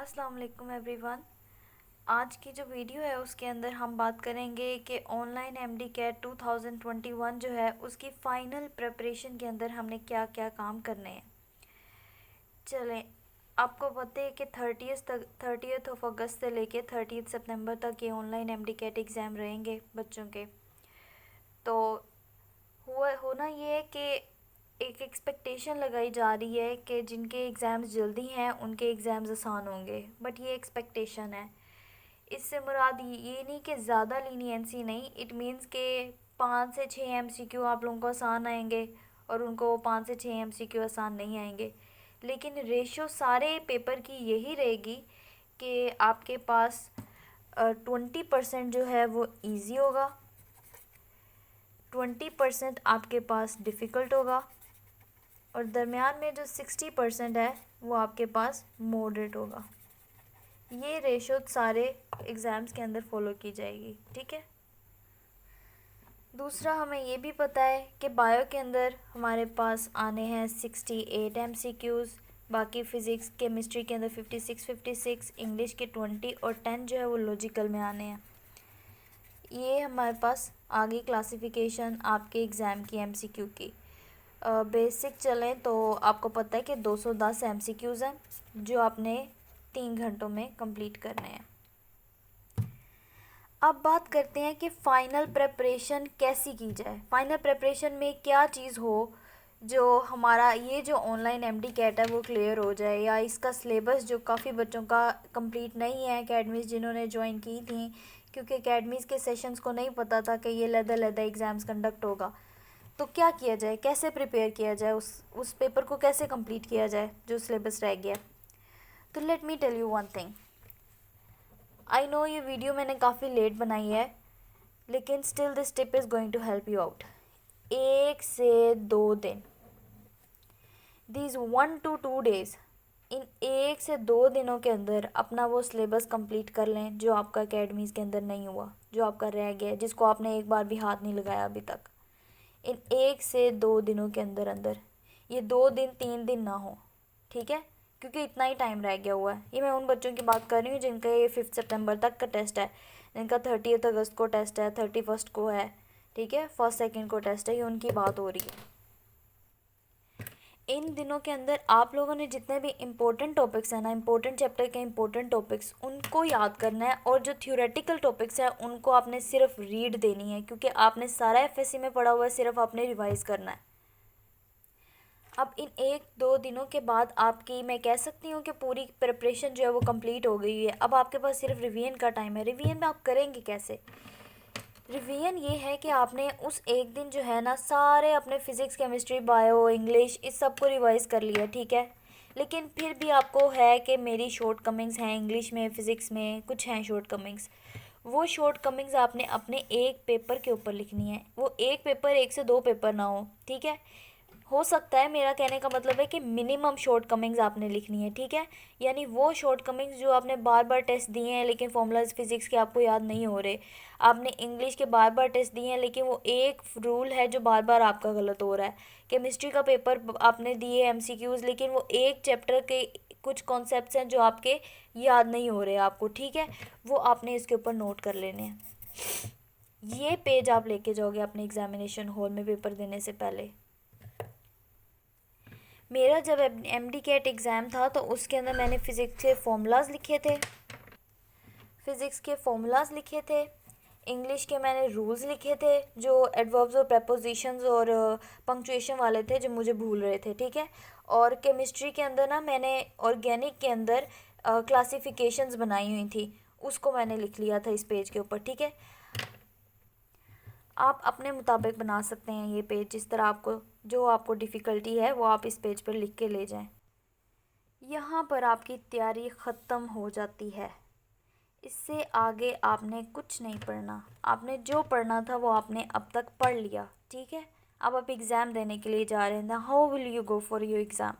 अस्सलाम वालेकुम एवरीवन। आज की जो वीडियो है उसके अंदर हम बात करेंगे कि ऑनलाइन एमडी कैट 2021 जो है उसकी फ़ाइनल प्रिपरेशन के अंदर हमने क्या क्या काम करने हैं। चलें, आपको पता है कि 30th ऑफ अगस्त से लेके 30th सितंबर तक ये ऑनलाइन एमडी कैट एग्ज़ाम रहेंगे बच्चों के। तो हुआ होना ये है कि एक एक्सपेक्टेशन लगाई जा रही है कि जिनके एग्ज़ाम्स जल्दी हैं उनके एग्ज़ाम्स आसान होंगे, बट ये एक्सपेक्टेशन है। इससे मुराद ये नहीं कि ज़्यादा लीनियंसी नहीं, इट मीन्स के 5 से 6 MCQ आप लोगों को आसान आएंगे और उनको 5 से 6 MCQ आसान नहीं आएंगे। लेकिन रेशो सारे पेपर की यही रहेगी कि आपके पास 20% जो है वो इजी होगा, 20% आपके पास डिफ़िकल्ट होगा और दरमियान में जो 60% है वो आपके पास मॉडरेट होगा। ये रेशो सारे एग्ज़ाम्स के अंदर फॉलो की जाएगी, ठीक है। दूसरा, हमें ये भी पता है कि बायो के अंदर हमारे पास आने हैं 68 MCQs, बाकी फ़िज़िक्स केमिस्ट्री के अंदर 56, इंग्लिश के 20 और 10 जो है वो लॉजिकल में आने हैं। ये हमारे पास आगे क्लासिफिकेशन आपके एग्ज़ाम की MCQ की। बेसिक चलें तो आपको पता है कि 210 MCQs हैं जो आपने 3 घंटों में कंप्लीट करने हैं। अब बात करते हैं कि फ़ाइनल प्रिपरेशन कैसी की जाए। फ़ाइनल प्रिपरेशन में क्या चीज़ हो जो हमारा ये जो ऑनलाइन एमडी कैट है वो क्लियर हो जाए, या इसका सिलेबस जो काफ़ी बच्चों का कंप्लीट नहीं है एकेडमीज़ जिन्होंने ज्वाइन की थी, क्योंकि एकेडमीज़ के सेशंस को नहीं पता था कि ये लदा एग्ज़ाम्स कंडक्ट होगा। तो क्या किया जाए, कैसे प्रिपेयर किया जाए, उस पेपर को कैसे कंप्लीट किया जाए जो सिलेबस रह गया। तो let me tell you one thing. I know ये वीडियो मैंने काफ़ी लेट बनाई है, लेकिन still this tip is going to help you out. 1 से 2 दिन, दीज 1 to 2 days, इन 1 से 2 दिनों के अंदर अपना वो सिलेबस कंप्लीट कर लें जो आपका एकेडमीज़ के अंदर नहीं हुआ, जो आपका रह गया, जिसको आपने एक बार भी हाथ नहीं लगाया अभी तक। इन 1 से 2 दिनों के अंदर अंदर, ये 2 दिन 3 दिन ना हो, ठीक है, क्योंकि इतना ही टाइम रह गया हुआ है। ये मैं उन बच्चों की बात कर रही हूँ जिनका ये 5 सितंबर तक का टेस्ट है, जिनका 30th अगस्त को टेस्ट है, 31st को है, ठीक है, 1st 2nd को टेस्ट है, ये उनकी बात हो रही है। इन दिनों के अंदर आप लोगों ने जितने भी इम्पोर्टेंट टॉपिक्स हैं ना, इम्पोर्टेंट चैप्टर के इम्पोर्टेंट टॉपिक्स, उनको याद करना है, और जो थ्योरेटिकल टॉपिक्स हैं उनको आपने सिर्फ रीड देनी है, क्योंकि आपने सारा एफएससी में पढ़ा हुआ है, सिर्फ आपने रिवाइज़ करना है। अब इन 1-2 दिनों के बाद आपकी, मैं कह सकती हूँ कि पूरी प्रिपरेशन जो है वो कंप्लीट हो गई है। अब आपके पास सिर्फ रिवीजन का टाइम है। रिवीजन में आप करेंगे कैसे? रिवीजन ये है कि आपने उस एक दिन जो है ना सारे अपने फिज़िक्स केमिस्ट्री बायो इंग्लिश इस सब को रिवाइज़ कर लिया, ठीक है। लेकिन फिर भी आपको है कि मेरी शॉर्ट कमिंग्स हैं, इंग्लिश में फ़िज़िक्स में कुछ हैं शॉर्ट कमिंग्स। वो शॉर्ट कमिंग्स आपने अपने एक पेपर के ऊपर लिखनी है। वो एक पेपर, 1 से 2 पेपर ना ठीक है। हो सकता है, मेरा कहने का मतलब है कि मिनिमम शॉर्ट कमिंग्स आपने लिखनी है, ठीक है। यानी वो शॉर्ट कमिंग्स जो आपने बार बार टेस्ट दिए हैं लेकिन फॉर्मूलाज फिज़िक्स के आपको याद नहीं हो रहे, आपने इंग्लिश के बार बार टेस्ट दिए हैं लेकिन वो एक रूल है जो बार बार आपका गलत हो रहा है। केमिस्ट्री का पेपर आपने दिए MCQs, लेकिन वो एक चैप्टर के कुछ कॉन्सेप्ट्स हैं जो आपके याद नहीं हो रहे आपको, ठीक है। वो आपने इसके ऊपर नोट कर लेने हैं। ये पेज आप लेके जाओगे अपने एग्जामिनेशन हॉल में पेपर देने से पहले। मेरा जब एमडी कैट एग्ज़ाम था तो उसके अंदर मैंने फ़िज़िक्स के फॉर्मूलाज लिखे थे, इंग्लिश के मैंने रूल्स लिखे थे जो एडवर्ब्स और प्रेपोजिशंस और पंक्चुएशन वाले थे जो मुझे भूल रहे थे, ठीक है। और केमिस्ट्री के अंदर ना मैंने ऑर्गेनिक के अंदर क्लासिफिकेशंस बनाई हुई थी, उसको मैंने लिख लिया था इस पेज के ऊपर, ठीक है। आप अपने मुताबिक बना सकते हैं ये पेज, जिस तरह आपको जो आपको डिफ़िकल्टी है वो आप इस पेज पर लिख के ले जाएं। यहाँ पर आपकी तैयारी ख़त्म हो जाती है। इससे आगे आपने कुछ नहीं पढ़ना। आपने जो पढ़ना था वो आपने अब तक पढ़ लिया, ठीक है। अब आप एग्ज़ाम देने के लिए जा रहे हैं। How will you go for your exam?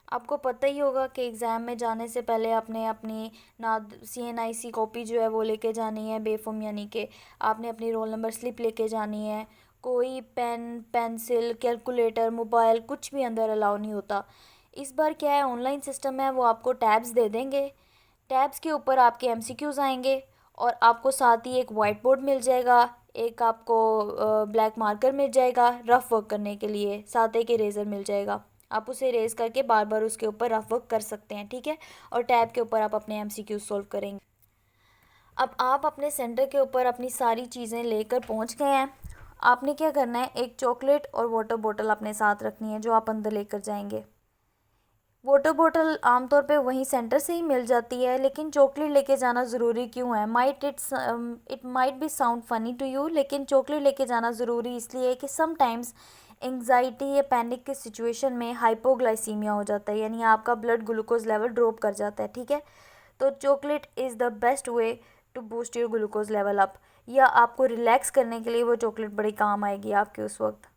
आपको पता ही होगा कि एग्ज़ाम में जाने से पहले आपने अपनी ना CNIC कॉपी जो है वो लेके जानी है बेफॉर्म, यानी कि आपने अपनी रोल नंबर स्लिप लेके जानी है। कोई पेन पेंसिल कैलकुलेटर मोबाइल कुछ भी अंदर अलाउ नहीं होता। इस बार क्या है, ऑनलाइन सिस्टम है, वो आपको टैब्स दे देंगे। टैब्स के ऊपर आपके एमसीक्यूज़ आएंगे और आपको साथ ही एक वाइट बोर्ड मिल जाएगा, एक आपको ब्लैक मार्कर मिल जाएगा रफ वर्क करने के लिए, साथ एक इरेज़र मिल जाएगा। आप उसे इरेज करके बार बार उसके ऊपर रफ वर्क कर सकते हैं, ठीक है। और टैब के ऊपर आप अपने एमसीक्यू सॉल्व करेंगे। अब आप अपने सेंटर के ऊपर अपनी सारी चीज़ें लेकर पहुंच गए हैं। आपने क्या करना है, एक चॉकलेट और वाटर बोतल अपने साथ रखनी है जो आप अंदर लेकर जाएंगे। वाटर बोतल आमतौर पे वहीं सेंटर से ही मिल जाती है, लेकिन चॉकलेट लेके जाना ज़रूरी क्यों है? It might be sound funny to you, लेकिन चॉकलेट लेके जाना ज़रूरी इसलिए है कि समटाइम्स एंग्जाइटी या पैनिक के सिचुएशन में हाइपोग्लाइसीमिया हो जाता है, यानी आपका ब्लड ग्लूकोज लेवल ड्रॉप कर जाता है, ठीक है। तो chocolate is the best way to boost your glucose level up, या आपको रिलैक्स करने के लिए वो चॉकलेट बड़ी काम आएगी आपके उस वक्त।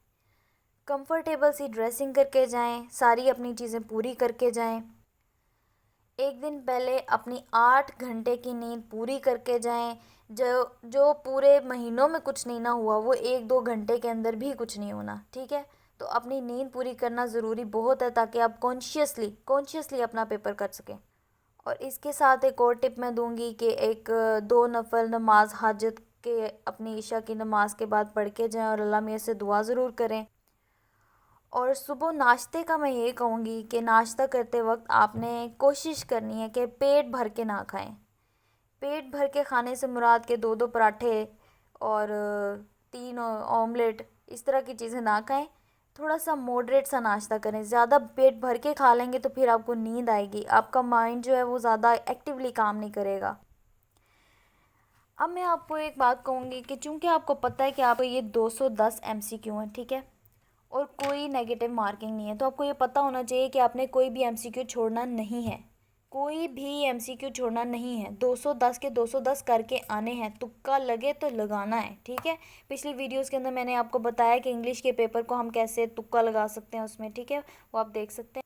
कंफर्टेबल सी ड्रेसिंग करके जाएं, सारी अपनी चीज़ें पूरी करके जाएं। एक दिन पहले अपनी 8 घंटे की नींद पूरी करके जाएं। जो जो पूरे महीनों में कुछ नहीं ना हुआ, वो 1-2 घंटे के अंदर भी कुछ नहीं होना, ठीक है। तो अपनी नींद पूरी करना ज़रूरी बहुत है, ताकि आप कॉन्शियसली अपना पेपर कर सकें। और इसके साथ एक और टिप मैं दूंगी कि एक 2 नफल नमाज हाजत के अपनी ईशा की नमाज के बाद पढ़ के जाएं और अल्लाह मियाँ से दुआ ज़रूर करें। और सुबह नाश्ते का मैं ये कहूँगी कि नाश्ता करते वक्त आपने कोशिश करनी है कि पेट भर के ना खाएं। पेट भर के खाने से मुराद के 2-2 पराठे और 3 ऑमलेट, इस तरह की चीज़ें ना खाएं। थोड़ा सा मॉडरेट सा नाश्ता करें। ज़्यादा पेट भर के खा लेंगे तो फिर आपको नींद आएगी, आपका माइंड जो है वो ज़्यादा एक्टिवली काम नहीं करेगा। अब मैं आपको एक बात कहूँगी कि चूंकि आपको पता है कि आपको ये 210 एमसीक्यू हैं, ठीक है, और कोई नेगेटिव मार्किंग नहीं है, तो आपको ये पता होना चाहिए कि आपने कोई भी एमसीक्यू छोड़ना नहीं है। कोई भी एमसीक्यू छोड़ना नहीं है। 210 के 210 करके आने हैं, तुक्का लगे तो लगाना है, ठीक है। पिछली वीडियोस के अंदर मैंने आपको बताया कि इंग्लिश के पेपर को हम कैसे तुक्का लगा सकते हैं उसमें, ठीक है, वो आप देख सकते हैं।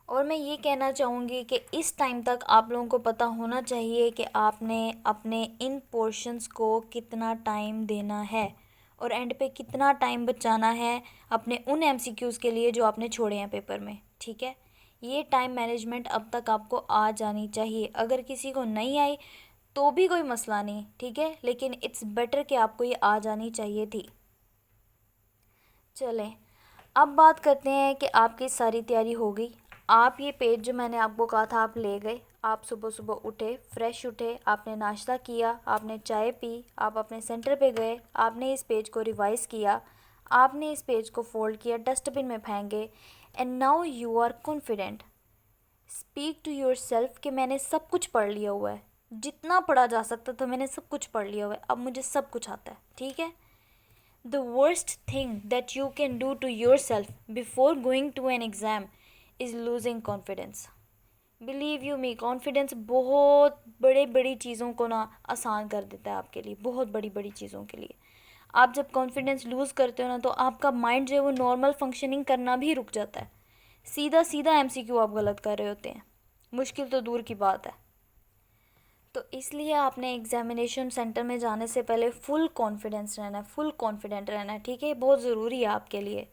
और मैं ये कहना चाहूँगी कि इस टाइम तक आप लोगों को पता होना चाहिए कि आपने अपने इन पोर्शंस को कितना टाइम देना है और एंड पे कितना टाइम बचाना है अपने उन एमसीक्यूज़ के लिए जो आपने छोड़े हैं पेपर में, ठीक है। ये टाइम मैनेजमेंट अब तक आपको आ जानी चाहिए। अगर किसी को नहीं आई तो भी कोई मसला नहीं, ठीक है, लेकिन इट्स बेटर कि आपको ये आ जानी चाहिए थी। चलें, अब बात करते हैं कि आपकी सारी तैयारी हो गई। आप ये पेज जो मैंने आपको कहा था आप ले गए, आप सुबह सुबह उठे, फ्रेश उठे, आपने नाश्ता किया, आपने चाय पी, आप अपने सेंटर पे गए, आपने इस पेज को रिवाइज़ किया, आपने इस पेज को फोल्ड किया, डस्टबिन में फेंके, and now you are confident. Speak to yourself कि मैंने सब कुछ पढ़ लिया हुआ है, जितना पढ़ा जा सकता था मैंने सब कुछ पढ़ लिया हुआ है, अब मुझे सब कुछ आता है, ठीक है। The worst thing that you can do to yourself before going to an exam is losing confidence. Believe you me, confidence बहुत बड़े बड़ी चीज़ों को ना आसान कर देता है आपके लिए, बहुत बड़ी बड़ी चीज़ों के लिए। आप जब कॉन्फिडेंस लूज़ करते हो ना, तो आपका माइंड जो है वो नॉर्मल फंक्शनिंग करना भी रुक जाता है। सीधा सीधा एमसीक्यू आप गलत कर रहे होते हैं, मुश्किल तो दूर की बात है। तो इसलिए आपने एग्जामिनेशन सेंटर में जाने से पहले फुल कॉन्फिडेंस रहना है, फुल कॉन्फिडेंट रहना है, ठीक है, बहुत ज़रूरी है आपके लिए।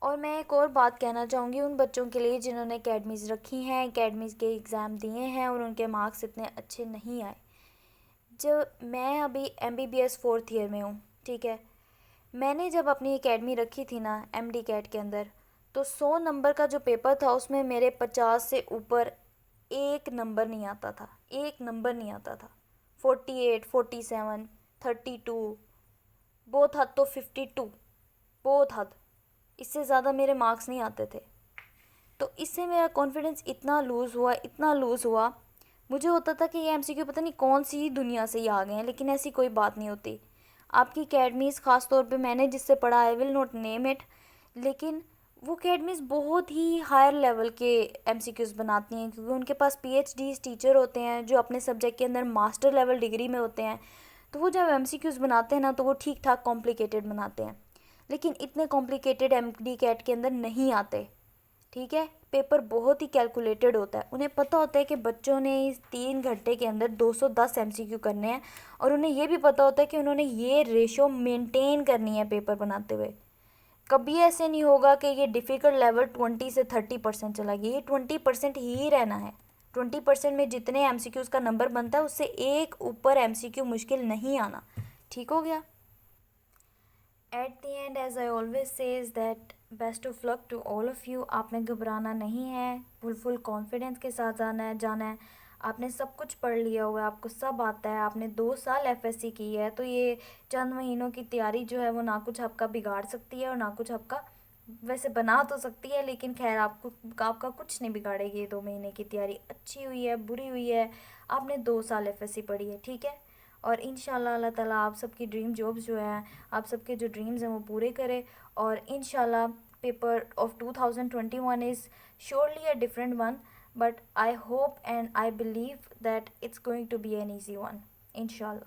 और मैं एक और बात कहना चाहूँगी उन बच्चों के लिए जिन्होंने एकेडमीज़ रखी हैं, एकेडमीज़ के एग्ज़ाम दिए हैं और उनके मार्क्स इतने अच्छे नहीं आए। जब मैं अभी MBBS 4th ईयर में हूँ, ठीक है, मैंने जब अपनी एकेडमी रखी थी ना MD कैट के अंदर, तो 100 नंबर का जो पेपर था उसमें मेरे 50 से ऊपर एक नंबर नहीं आता था, एक नंबर नहीं आता था। 48, 47, 32, बहुत हद तो 52, बहुत हद, इससे ज़्यादा मेरे मार्क्स नहीं आते थे। तो इससे मेरा कॉन्फिडेंस इतना लूज़ हुआ, इतना लूज़ हुआ, मुझे होता था कि ये MCQ पता नहीं कौन सी दुनिया से ही आ गए हैं, लेकिन ऐसी कोई बात नहीं होती। आपकी अकेडमीज़ ख़ास तौर पे मैंने जिससे पढ़ा, I will not name it, लेकिन वो अकेडमीज़ बहुत ही हायर लेवल के MCQs बनाती हैं, क्योंकि उनके पास PhD टीचर होते हैं जो अपने सब्जेक्ट के अंदर मास्टर लेवल डिग्री में होते हैं। तो वो जब MCQs बनाते हैं ना, तो वो ठीक ठाक कॉम्प्लिकेटेड बनाते हैं, लेकिन इतने कॉम्प्लिकेटेड MD कैट के अंदर नहीं आते, ठीक है। पेपर बहुत ही कैलकुलेटेड होता है, उन्हें पता होता है कि बच्चों ने इस 3 घंटे के अंदर 210 MCQ करने हैं, और उन्हें ये भी पता होता है कि उन्होंने ये रेशो मेंटेन करनी है पेपर बनाते हुए। कभी ऐसे नहीं होगा कि ये डिफ़िकल्ट लेवल 20 से 30% चला गया, ये 20% ही रहना है। 20% में जितने MCQs का नंबर बनता है उससे एक ऊपर MCQ मुश्किल नहीं आना। ठीक हो गया। At the end as I always says that best of luck to all of you. आपने घबराना नहीं है, फुल कॉन्फिडेंस के साथ जाना है। आपने सब कुछ पढ़ लिया हुआ है, आपको सब आता है, आपने 2 साल FSC की है, तो ये चंद महीनों की तैयारी जो है वो ना कुछ आपका बिगाड़ सकती है और ना कुछ आपका वैसे बना तो सकती है, लेकिन खैर आपका कुछ नहीं बिगाड़ेगी। ये 2 महीने की तैयारी अच्छी हुई है बुरी हुई है, आपने 2 साल FSC पढ़ी है, ठीक है। और इंशाल्लाह अल्लाह ताला आप सबकी ड्रीम जॉब्स जो हैं, आप सबके जो ड्रीम्स हैं वो पूरे करे। और इंशाल्लाह paper of 2021 is surely a different one, but I hope and I believe that it's going to be an easy one, inshallah.